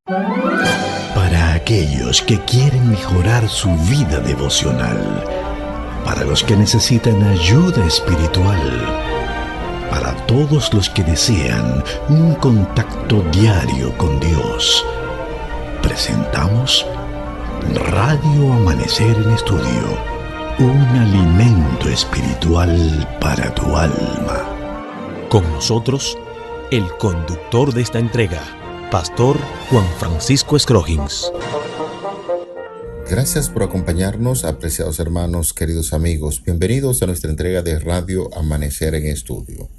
Para aquellos que quieren mejorar su vida devocional, para los que necesitan ayuda espiritual, para todos los que desean un contacto diario con Dios, presentamos Radio Amanecer en Estudio, un alimento espiritual para tu alma. Con nosotros, el conductor de esta entrega, Pastor Juan Francisco Scroggins. Gracias por acompañarnos, apreciados hermanos, queridos amigos. Bienvenidos a nuestra entrega de Radio Amanecer en Estudio.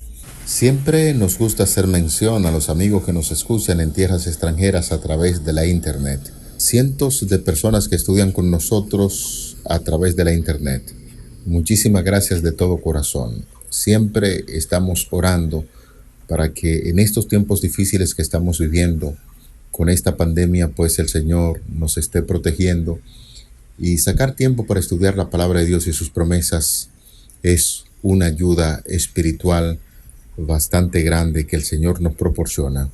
Siempre nos gusta hacer mención a los amigos que nos escuchan en tierras extranjeras a través de la Internet. Cientos de personas que estudian con nosotros a través de la Internet. Muchísimas gracias de todo corazón. Siempre estamos orando para que en estos tiempos difíciles que estamos viviendo, con esta pandemia, pues el Señor nos esté protegiendo, y sacar tiempo para estudiar la palabra de Dios y sus promesas es una ayuda espiritual bastante grande que el Señor nos proporciona.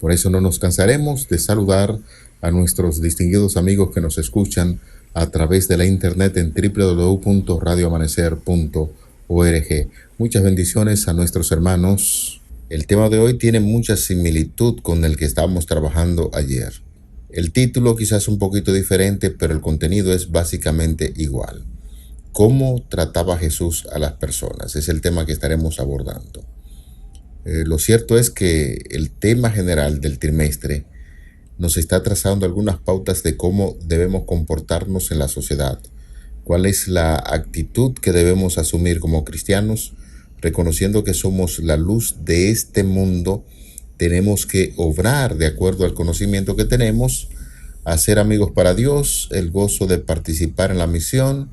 Por eso no nos cansaremos de saludar a nuestros distinguidos amigos que nos escuchan a través de la internet en www.radioamanecer.org. Muchas bendiciones a nuestros hermanos. El tema de hoy tiene mucha similitud con el que estábamos trabajando ayer. El título quizás un poquito diferente, pero el contenido es básicamente igual. ¿Cómo trataba Jesús a las personas? Es el tema que estaremos abordando. Lo cierto es que el tema general del trimestre nos está trazando algunas pautas de cómo debemos comportarnos en la sociedad. ¿Cuál es la actitud que debemos asumir como cristianos? Reconociendo que somos la luz de este mundo, tenemos que obrar de acuerdo al conocimiento que tenemos, hacer amigos para Dios, el gozo de participar en la misión,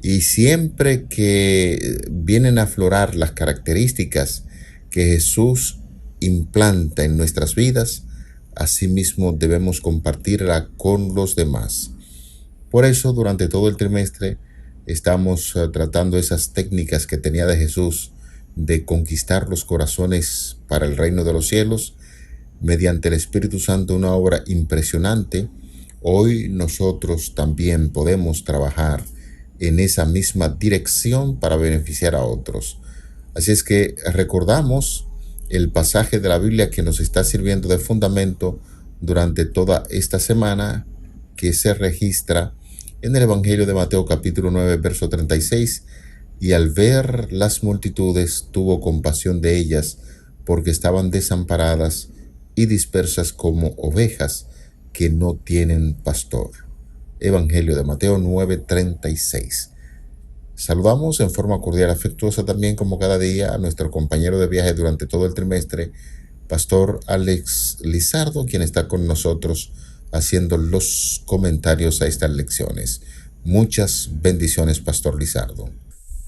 y siempre que vienen a aflorar las características que Jesús implanta en nuestras vidas, asimismo debemos compartirla con los demás. Por eso, durante todo el trimestre, estamos tratando esas técnicas que tenía de Jesús de conquistar los corazones para el reino de los cielos mediante el Espíritu Santo, una obra impresionante. Hoy nosotros también podemos trabajar en esa misma dirección para beneficiar a otros. Así es que recordamos el pasaje de la Biblia que nos está sirviendo de fundamento durante toda esta semana, que se registra en el Evangelio de Mateo capítulo 9, verso 36, y al ver las multitudes tuvo compasión de ellas, porque estaban desamparadas y dispersas como ovejas que no tienen pastor. Evangelio de Mateo 9, 36. Saludamos en forma cordial, afectuosa también, como cada día, a nuestro compañero de viaje durante todo el trimestre, Pastor Alex Lizardo, quien está con nosotros haciendo los comentarios a estas lecciones. Muchas bendiciones, Pastor Lizardo.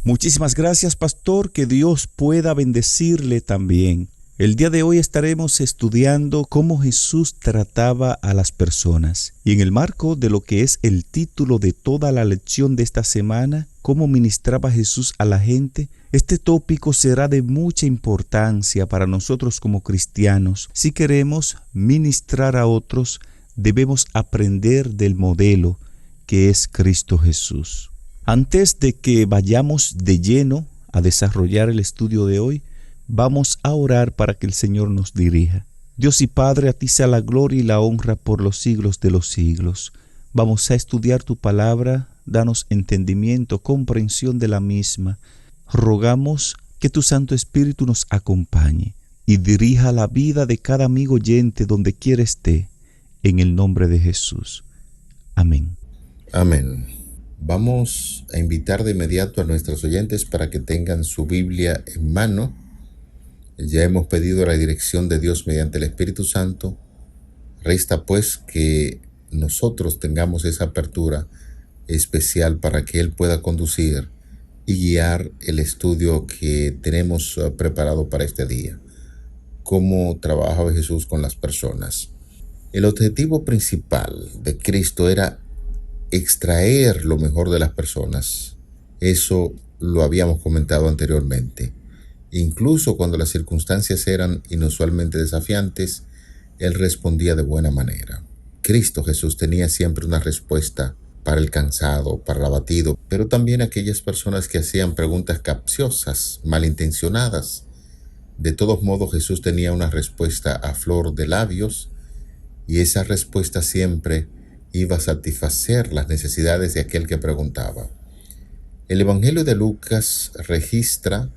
Muchísimas gracias, Pastor, que Dios pueda bendecirle también. El día de hoy estaremos estudiando cómo Jesús trataba a las personas. Y en el marco de lo que es el título de toda la lección de esta semana, cómo ministraba Jesús a la gente, este tópico será de mucha importancia para nosotros como cristianos. Si queremos ministrar a otros, debemos aprender del modelo que es Cristo Jesús. Antes de que vayamos de lleno a desarrollar el estudio de hoy, vamos a orar para que el Señor nos dirija. Dios y Padre, a ti sea la gloria y la honra por los siglos de los siglos. Vamos a estudiar tu palabra, danos entendimiento, comprensión de la misma. Rogamos que tu Santo Espíritu nos acompañe y dirija la vida de cada amigo oyente donde quiera esté, en el nombre de Jesús. Amén. Amén. Vamos a invitar de inmediato a nuestros oyentes para que tengan su Biblia en mano. Ya hemos pedido la dirección de Dios mediante el Espíritu Santo. Resta pues que nosotros tengamos esa apertura especial para que Él pueda conducir y guiar el estudio que tenemos preparado para este día. Cómo trabajaba Jesús con las personas. El objetivo principal de Cristo era extraer lo mejor de las personas. Eso lo habíamos comentado anteriormente. Incluso cuando las circunstancias eran inusualmente desafiantes, Él respondía de buena manera. Cristo Jesús tenía siempre una respuesta para el cansado, para el abatido, pero también aquellas personas que hacían preguntas capciosas, malintencionadas. De todos modos, Jesús tenía una respuesta a flor de labios, y esa respuesta siempre iba a satisfacer las necesidades de aquel que preguntaba. El Evangelio de Lucas registra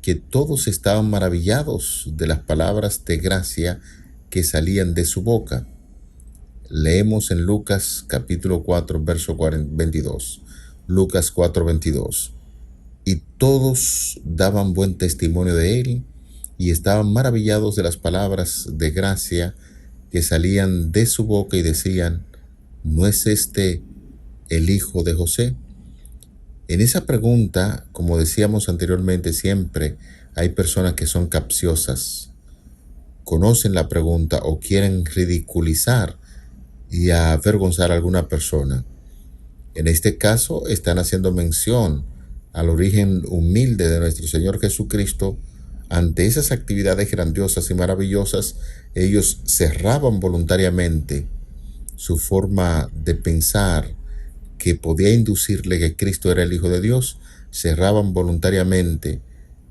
que todos estaban maravillados de las palabras de gracia que salían de su boca. Leemos en Lucas capítulo 4, verso 22. Lucas 4, 22. Y todos daban buen testimonio de él y estaban maravillados de las palabras de gracia que salían de su boca y decían: ¿no es este el hijo de José? En esa pregunta, como decíamos anteriormente, siempre hay personas que son capciosas, conocen la pregunta o quieren ridiculizar y avergonzar a alguna persona. En este caso, están haciendo mención al origen humilde de nuestro Señor Jesucristo. Ante esas actividades grandiosas y maravillosas, ellos cerraban voluntariamente su forma de pensar que podía inducirle que Cristo era el Hijo de Dios. Cerraban voluntariamente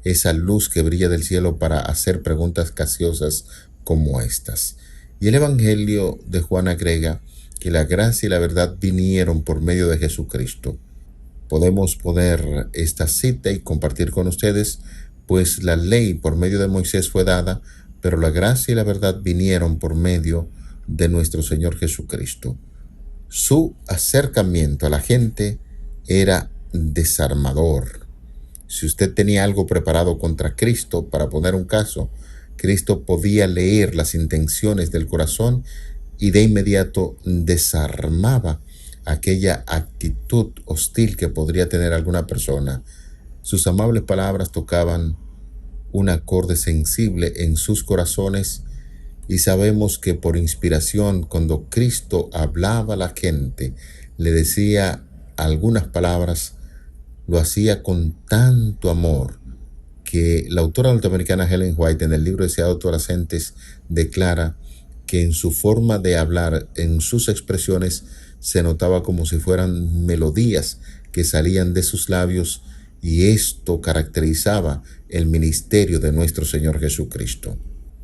esa luz que brilla del cielo para hacer preguntas capciosas como estas. Y el Evangelio de Juan agrega que la gracia y la verdad vinieron por medio de Jesucristo. Podemos poner esta cita y compartir con ustedes, pues la ley por medio de Moisés fue dada, pero la gracia y la verdad vinieron por medio de nuestro Señor Jesucristo. Su acercamiento a la gente era desarmador. Si usted tenía algo preparado contra Cristo, para poner un caso, Cristo podía leer las intenciones del corazón y de inmediato desarmaba aquella actitud hostil que podría tener alguna persona. Sus amables palabras tocaban un acorde sensible en sus corazones, y sabemos que por inspiración, cuando Cristo hablaba a la gente, le decía algunas palabras, lo hacía con tanto amor que la autora norteamericana Ellen White, en el libro Deseado Adolescentes, declara que en su forma de hablar, en sus expresiones, se notaba como si fueran melodías que salían de sus labios, y esto caracterizaba el ministerio de nuestro Señor Jesucristo.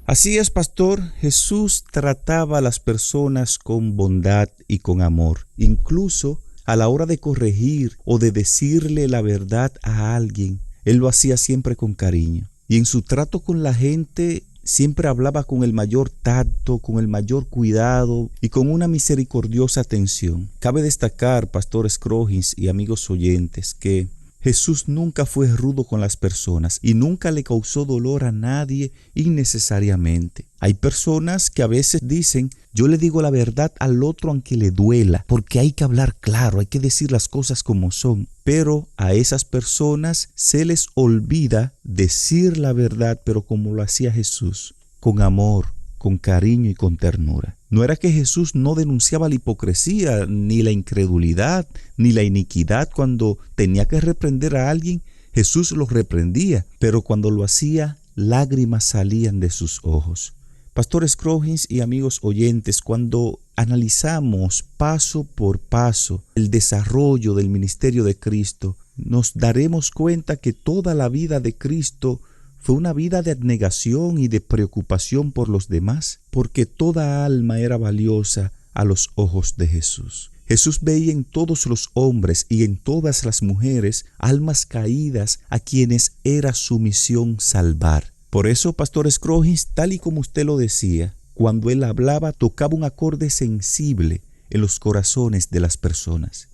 Así es, pastor. Jesús trataba a las personas con bondad y con amor. Incluso a la hora de corregir o de decirle la verdad a alguien, Él lo hacía siempre con cariño. Y en su trato con la gente siempre hablaba con el mayor tacto, con el mayor cuidado y con una misericordiosa atención. Cabe destacar, pastor Scroggins y amigos oyentes, que Jesús nunca fue rudo con las personas y nunca le causó dolor a nadie innecesariamente. Hay personas que a veces dicen: yo le digo la verdad al otro aunque le duela, porque hay que hablar claro, hay que decir las cosas como son. Pero a esas personas se les olvida decir la verdad, pero como lo hacía Jesús, con amor, con cariño y con ternura. No era que Jesús no denunciaba la hipocresía, ni la incredulidad, ni la iniquidad. Cuando tenía que reprender a alguien, Jesús lo reprendía, pero cuando lo hacía, lágrimas salían de sus ojos. Pastor Scroggins y amigos oyentes, cuando analizamos paso por paso el desarrollo del ministerio de Cristo, nos daremos cuenta que toda la vida de Cristo fue una vida de abnegación y de preocupación por los demás, porque toda alma era valiosa a los ojos de Jesús. Jesús veía en todos los hombres y en todas las mujeres almas caídas a quienes era su misión salvar. Por eso, pastor Scroggins, tal y como usted lo decía, cuando él hablaba tocaba un acorde sensible en los corazones de las personas.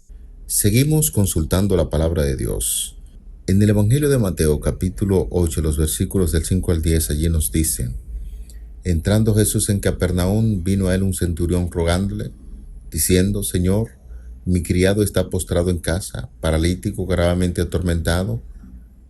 Seguimos consultando la palabra de Dios. En el Evangelio de Mateo, capítulo 8, los versículos del 5 al 10, allí nos dicen: entrando Jesús en Capernaum, vino a él un centurión rogándole, diciendo: Señor, mi criado está postrado en casa, paralítico, gravemente atormentado.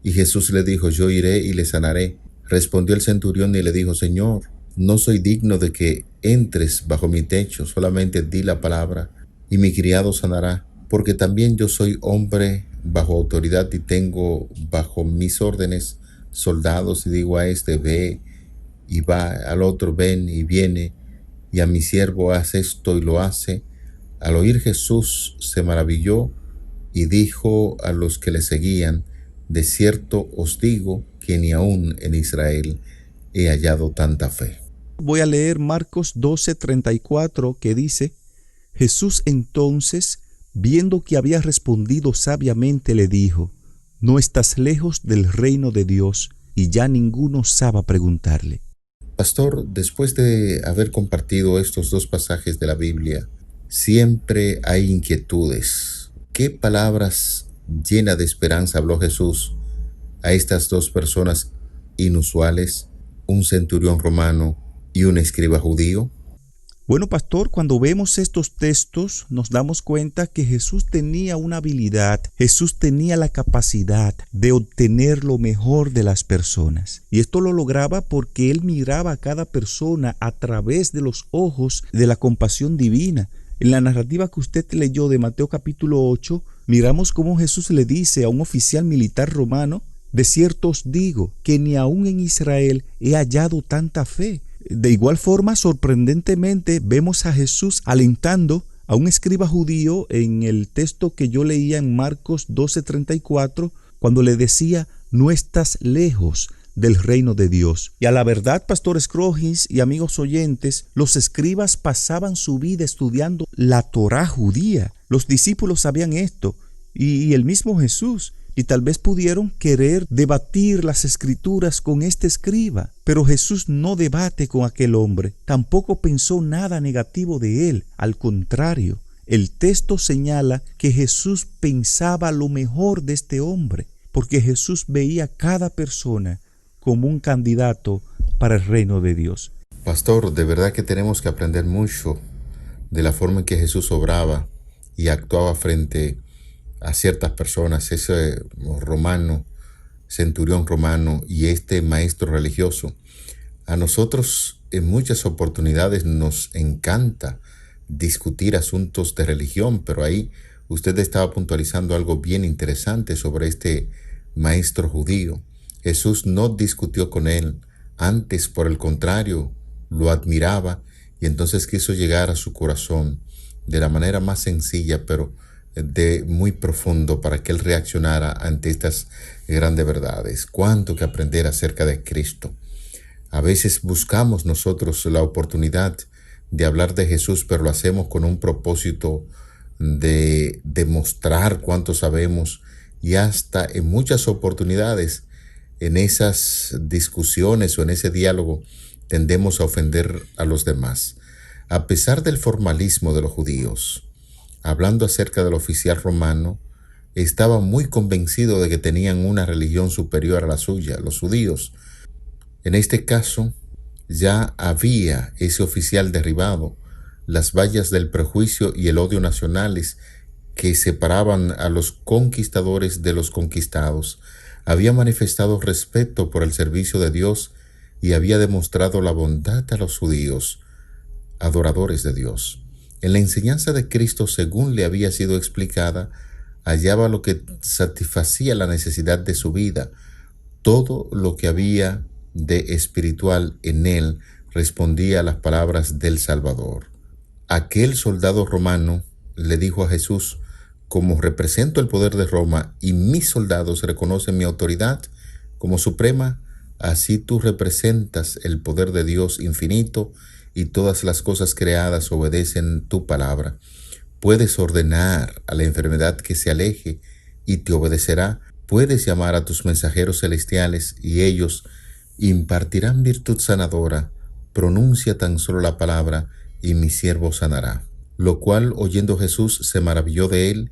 Y Jesús le dijo: yo iré y le sanaré. Respondió el centurión y le dijo: Señor, no soy digno de que entres bajo mi techo, solamente di la palabra, y mi criado sanará, porque también yo soy hombre bajo autoridad y tengo bajo mis órdenes soldados, y digo a este: ve, y va, al otro: ven, y viene, y a mi siervo haz esto y lo hace. Al oír Jesús se maravilló y dijo a los que le seguían: de cierto os digo que ni aun en Israel he hallado tanta fe. Voy a leer Marcos 12:34, que dice: Jesús entonces, viendo que había respondido sabiamente, le dijo: no estás lejos del reino de Dios. Y ya ninguno osaba preguntarle. Pastor, después de haber compartido estos dos pasajes de la Biblia, siempre hay inquietudes. ¿Qué palabras llenas de esperanza habló Jesús a estas dos personas inusuales, un centurión romano y un escriba judío? Bueno, pastor, cuando vemos estos textos nos damos cuenta que Jesús tenía una habilidad, Jesús tenía la capacidad de obtener lo mejor de las personas. Y esto lo lograba porque Él miraba a cada persona a través de los ojos de la compasión divina. En la narrativa que usted leyó de Mateo capítulo 8, miramos cómo Jesús le dice a un oficial militar romano: de cierto os digo que ni aun en Israel he hallado tanta fe. De igual forma, sorprendentemente, vemos a Jesús alentando a un escriba judío en el texto que yo leía en Marcos 12:34, cuando le decía: no estás lejos del reino de Dios. Y a la verdad, Pastor Scrogis y amigos oyentes, los escribas pasaban su vida estudiando la Torá judía. Los discípulos sabían esto, y el mismo Jesús. Y tal vez pudieron querer debatir las escrituras con este escriba, pero Jesús no debate con aquel hombre, tampoco pensó nada negativo de él. Al contrario, el texto señala que Jesús pensaba lo mejor de este hombre, porque Jesús veía a cada persona como un candidato para el reino de Dios. Pastor, de verdad que tenemos que aprender mucho de la forma en que Jesús obraba y actuaba frente a ciertas personas, ese romano, centurión romano y este maestro religioso. A nosotros en muchas oportunidades nos encanta discutir asuntos de religión, pero ahí usted estaba puntualizando algo bien interesante sobre este maestro judío. Jesús no discutió con él, antes por el contrario, lo admiraba y entonces quiso llegar a su corazón de la manera más sencilla, pero de muy profundo, para que él reaccionara ante estas grandes verdades. Cuánto que aprender acerca de Cristo. A veces buscamos nosotros la oportunidad de hablar de Jesús, pero lo hacemos con un propósito de demostrar cuánto sabemos, y hasta en muchas oportunidades en esas discusiones o en ese diálogo tendemos a ofender a los demás. A pesar del formalismo de los judíos, hablando acerca del oficial romano, estaba muy convencido de que tenían una religión superior a la suya, los judíos. En este caso, ya había ese oficial derribado las vallas del prejuicio y el odio nacionales que separaban a los conquistadores de los conquistados. Había manifestado respeto por el servicio de Dios y había demostrado la bondad a los judíos, adoradores de Dios. En la enseñanza de Cristo, según le había sido explicada, hallaba lo que satisfacía la necesidad de su vida. Todo lo que había de espiritual en él respondía a las palabras del Salvador. Aquel soldado romano le dijo a Jesús: como represento el poder de Roma y mis soldados reconocen mi autoridad como suprema, así tú representas el poder de Dios infinito y todas las cosas creadas obedecen tu palabra. Puedes ordenar a la enfermedad que se aleje y te obedecerá. Puedes llamar a tus mensajeros celestiales y ellos impartirán virtud sanadora. Pronuncia tan solo la palabra y mi siervo sanará. Lo cual, oyendo Jesús, se maravilló de él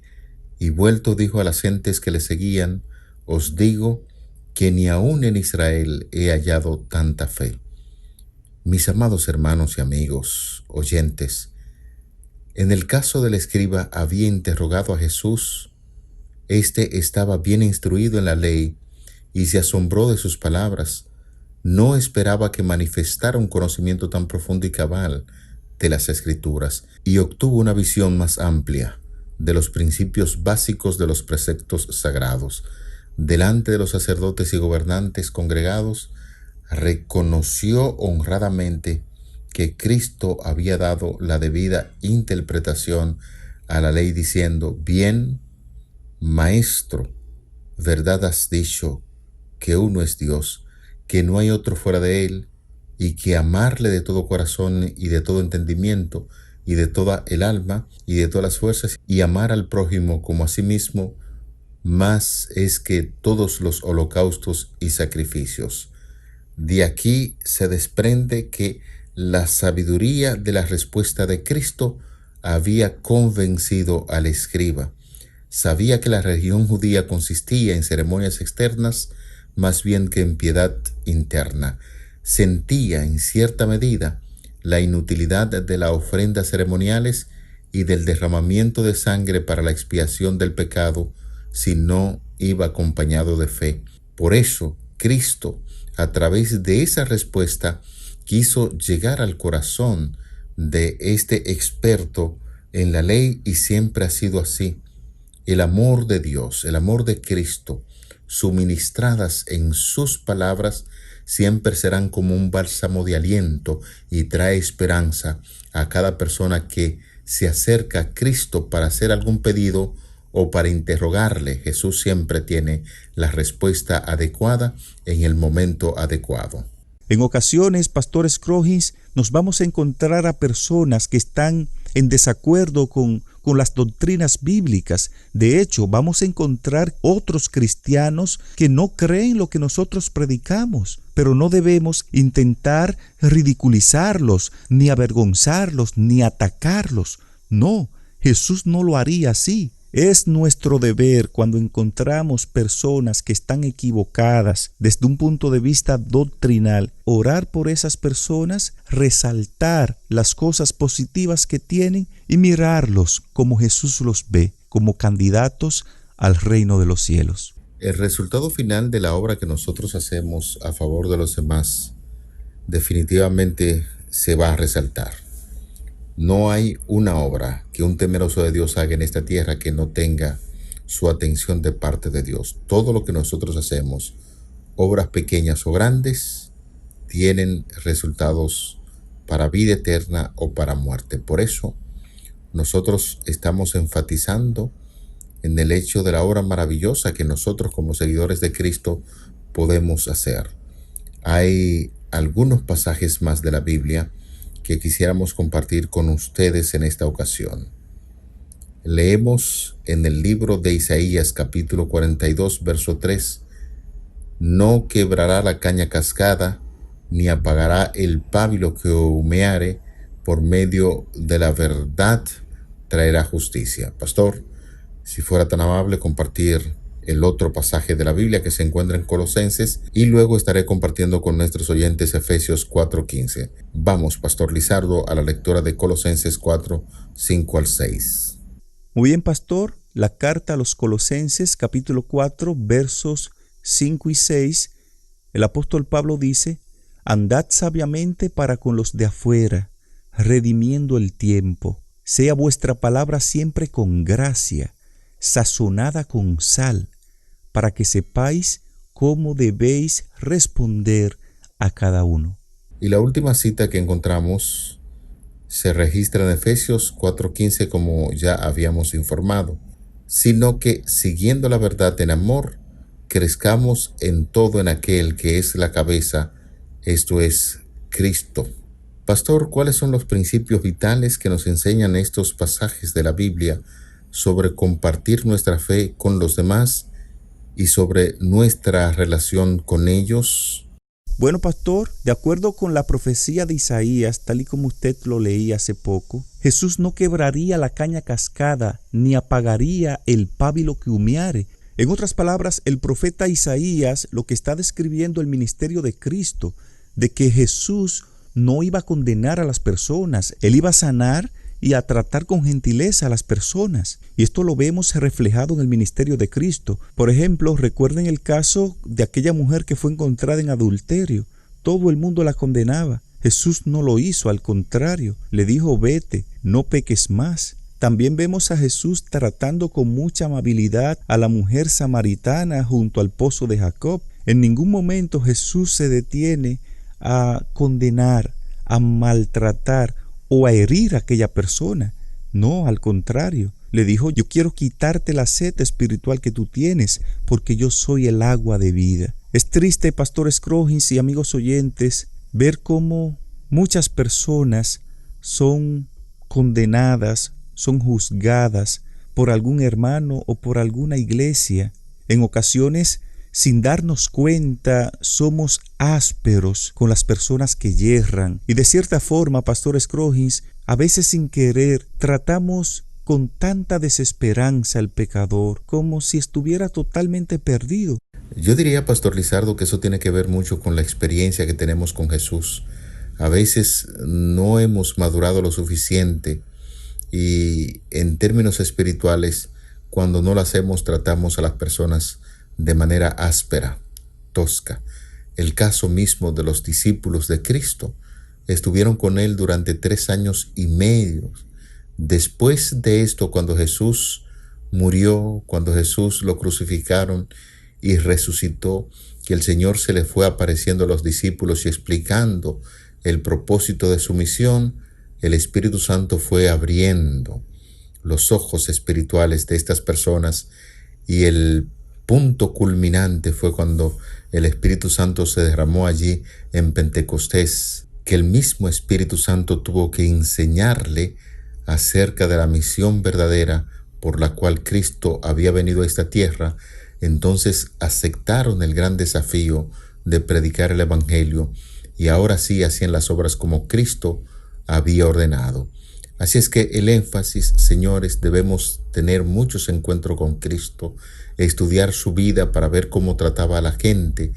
y vuelto dijo a las gentes que le seguían: os digo que ni aun en Israel he hallado tanta fe. Mis amados hermanos y amigos oyentes, en el caso del escriba había interrogado a Jesús. Este estaba bien instruido en la ley y se asombró de sus palabras. No esperaba que manifestara un conocimiento tan profundo y cabal de las Escrituras, y obtuvo una visión más amplia de los principios básicos de los preceptos sagrados. Delante de los sacerdotes y gobernantes congregados, reconoció honradamente que Cristo había dado la debida interpretación a la ley diciendo: bien, maestro, verdad has dicho, que uno es Dios, que no hay otro fuera de él, y que amarle de todo corazón y de todo entendimiento y de toda el alma y de todas las fuerzas, y amar al prójimo como a sí mismo, más es que todos los holocaustos y sacrificios. De aquí se desprende que la sabiduría de la respuesta de Cristo había convencido al escriba. Sabía que la religión judía consistía en ceremonias externas más bien que en piedad interna. Sentía en cierta medida la inutilidad de las ofrendas ceremoniales y del derramamiento de sangre para la expiación del pecado si no iba acompañado de fe. Por eso, Cristo, a través de esa respuesta, quiso llegar al corazón de este experto en la ley, y siempre ha sido así. El amor de Dios, el amor de Cristo, suministradas en sus palabras, siempre serán como un bálsamo de aliento y trae esperanza a cada persona que se acerca a Cristo para hacer algún pedido o para interrogarle. Jesús siempre tiene la respuesta adecuada en el momento adecuado. En ocasiones, Pastor Scrogins, nos vamos a encontrar a personas que están en desacuerdo con las doctrinas bíblicas. De hecho, vamos a encontrar otros cristianos que no creen lo que nosotros predicamos, pero no debemos intentar ridiculizarlos, ni avergonzarlos, ni atacarlos. No, Jesús no lo haría así. Es nuestro deber, cuando encontramos personas que están equivocadas desde un punto de vista doctrinal, orar por esas personas, resaltar las cosas positivas que tienen y mirarlos como Jesús los ve, como candidatos al reino de los cielos. El resultado final de la obra que nosotros hacemos a favor de los demás definitivamente se va a resaltar. No hay una obra que un temeroso de Dios haga en esta tierra que no tenga su atención de parte de Dios. Todo lo que nosotros hacemos, obras pequeñas o grandes, tienen resultados para vida eterna o para muerte. Por eso, nosotros estamos enfatizando en el hecho de la obra maravillosa que nosotros como seguidores de Cristo podemos hacer. Hay algunos pasajes más de la Biblia que quisiéramos compartir con ustedes en esta ocasión. Leemos en el libro de Isaías capítulo 42 verso 3: no quebrará la caña cascada, ni apagará el pábilo que humeare, por medio de la verdad traerá justicia. Pastor, si fuera tan amable compartir el otro pasaje de la Biblia que se encuentra en Colosenses, y luego estaré compartiendo con nuestros oyentes Efesios 4:15. Vamos, Pastor Lizardo, a la lectura de Colosenses 4, 5 al 6. Muy bien, Pastor. La carta a los Colosenses, capítulo 4, versos 5 y 6, el apóstol Pablo dice: andad sabiamente para con los de afuera, redimiendo el tiempo. Sea vuestra palabra siempre con gracia, sazonada con sal, para que sepáis cómo debéis responder a cada uno. Y la última cita que encontramos se registra en Efesios 4:15, como ya habíamos informado, sino que siguiendo la verdad en amor, crezcamos en todo en aquel que es la cabeza, esto es Cristo. Pastor, ¿cuáles son los principios vitales que nos enseñan estos pasajes de la Biblia sobre compartir nuestra fe con los demás y sobre nuestra relación con ellos? Bueno, Pastor, de acuerdo con la profecía de Isaías, tal y como usted lo leía hace poco, Jesús no quebraría la caña cascada, ni apagaría el pábilo que humeare. En otras palabras, el profeta Isaías lo que está describiendo el ministerio de Cristo, de que Jesús no iba a condenar a las personas, Él iba a sanar y a tratar con gentileza a las personas. Y esto lo vemos reflejado en el ministerio de Cristo. Por ejemplo, recuerden el caso de aquella mujer que fue encontrada en adulterio. Todo el mundo la condenaba. Jesús no lo hizo, al contrario, le dijo: vete, no peques más. También vemos a Jesús tratando con mucha amabilidad a la mujer samaritana junto al pozo de Jacob. En ningún momento Jesús se detiene a condenar, a maltratar o a herir a aquella persona. No, al contrario, le dijo: yo quiero quitarte la sed espiritual que tú tienes, porque yo soy el agua de vida. Es triste, Pastor Scroggins y amigos oyentes, ver cómo muchas personas son condenadas, son juzgadas por algún hermano o por alguna iglesia. En ocasiones, sin darnos cuenta, somos ásperos con las personas que yerran. Y de cierta forma, Pastor Scroggins, a veces sin querer, tratamos con tanta desesperanza al pecador, como si estuviera totalmente perdido. Yo diría, Pastor Lizardo, que eso tiene que ver mucho con la experiencia que tenemos con Jesús. A veces no hemos madurado lo suficiente y en términos espirituales, cuando no lo hacemos, tratamos a las personas de manera áspera, tosca. El caso mismo de los discípulos de Cristo. Estuvieron con él durante 3 años y medio. Después de esto, cuando Jesús murió, cuando Jesús lo crucificaron y resucitó, que el Señor se le fue apareciendo a los discípulos y explicando el propósito de su misión, el Espíritu Santo fue abriendo los ojos espirituales de estas personas, y el punto culminante fue cuando el Espíritu Santo se derramó allí en Pentecostés, que el mismo Espíritu Santo tuvo que enseñarle acerca de la misión verdadera por la cual Cristo había venido a esta tierra. Entonces aceptaron el gran desafío de predicar el Evangelio, y ahora sí hacían las obras como Cristo había ordenado. Así es que el énfasis, señores, debemos tener muchos encuentros con Cristo, estudiar su vida para ver cómo trataba a la gente,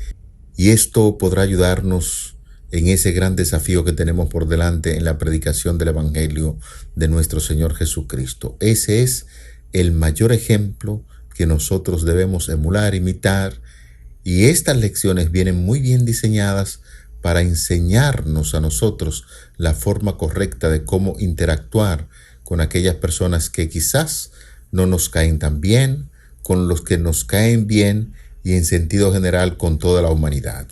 y esto podrá ayudarnos en ese gran desafío que tenemos por delante en la predicación del Evangelio de nuestro Señor Jesucristo. Ese es el mayor ejemplo que nosotros debemos emular, imitar, y estas lecciones vienen muy bien diseñadas para enseñarnos a nosotros la forma correcta de cómo interactuar con aquellas personas que quizás no nos caen tan bien, con los que nos caen bien, y en sentido general con toda la humanidad.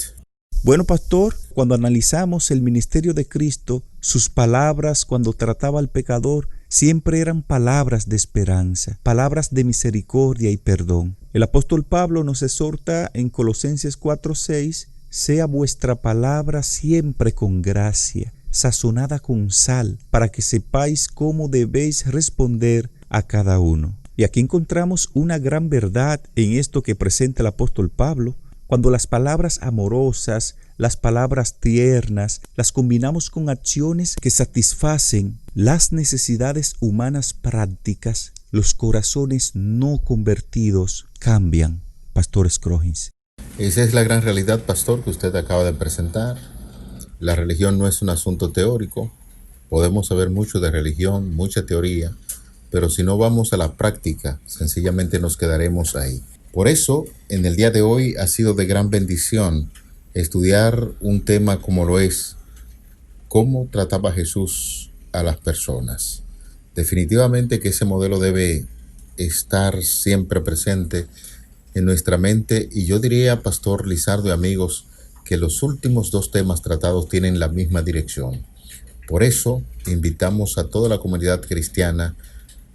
Bueno, pastor, cuando analizamos el ministerio de Cristo, sus palabras cuando trataba al pecador siempre eran palabras de esperanza, palabras de misericordia y perdón. El apóstol Pablo nos exhorta en Colosenses 4:6: sea vuestra palabra siempre con gracia, sazonada con sal, para que sepáis cómo debéis responder a cada uno. Y aquí encontramos una gran verdad en esto que presenta el apóstol Pablo. Cuando las palabras amorosas, las palabras tiernas, las combinamos con acciones que satisfacen las necesidades humanas prácticas, los corazones no convertidos cambian. Pastor Scroggins. Esa es la gran realidad, pastor, que usted acaba de presentar. La religión no es un asunto teórico. Podemos saber mucho de religión, mucha teoría, pero si no vamos a la práctica, sencillamente nos quedaremos ahí. Por eso, en el día de hoy ha sido de gran bendición estudiar un tema como lo es cómo trataba Jesús a las personas. Definitivamente que ese modelo debe estar siempre presente en nuestra mente, y yo diría, Pastor Lizardo y amigos, que los últimos 2 temas tratados tienen la misma dirección. Por eso invitamos a toda la comunidad cristiana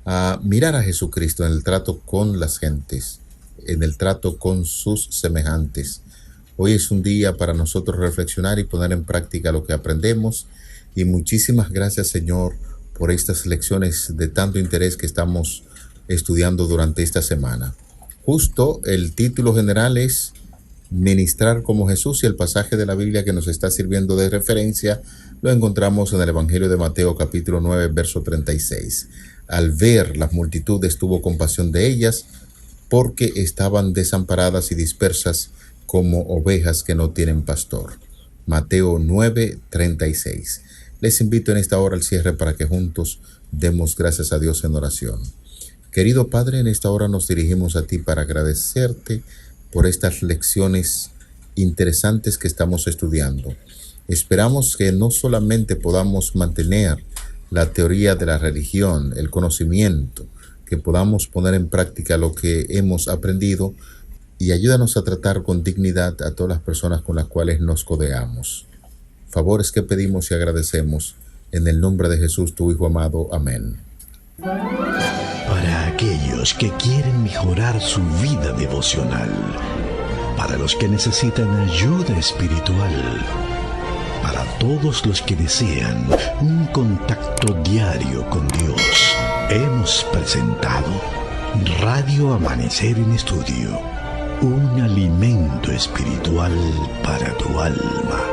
a mirar a Jesucristo en el trato con las gentes, en el trato con sus semejantes. Hoy es un día para nosotros reflexionar y poner en práctica lo que aprendemos, y muchísimas gracias, Señor, por estas lecciones de tanto interés que estamos estudiando durante esta semana. Justo el título general es Ministrar como Jesús, y el pasaje de la Biblia que nos está sirviendo de referencia lo encontramos en el Evangelio de Mateo capítulo 9, verso 36. Al ver las multitudes tuvo compasión de ellas, porque estaban desamparadas y dispersas como ovejas que no tienen pastor. Mateo 9, 36. Les invito en esta hora al cierre para que juntos demos gracias a Dios en oración. Querido Padre, en esta hora nos dirigimos a ti para agradecerte por estas lecciones interesantes que estamos estudiando. Esperamos que no solamente podamos mantener la teoría de la religión, el conocimiento, que podamos poner en práctica lo que hemos aprendido, y ayúdanos a tratar con dignidad a todas las personas con las cuales nos codeamos. favores que pedimos y agradecemos. En el nombre de Jesús, tu Hijo amado. Amén. Para aquellos que quieren mejorar su vida devocional, para los que necesitan ayuda espiritual, para todos los que desean un contacto diario con Dios, hemos presentado Radio Amanecer en Estudio, un alimento espiritual para tu alma.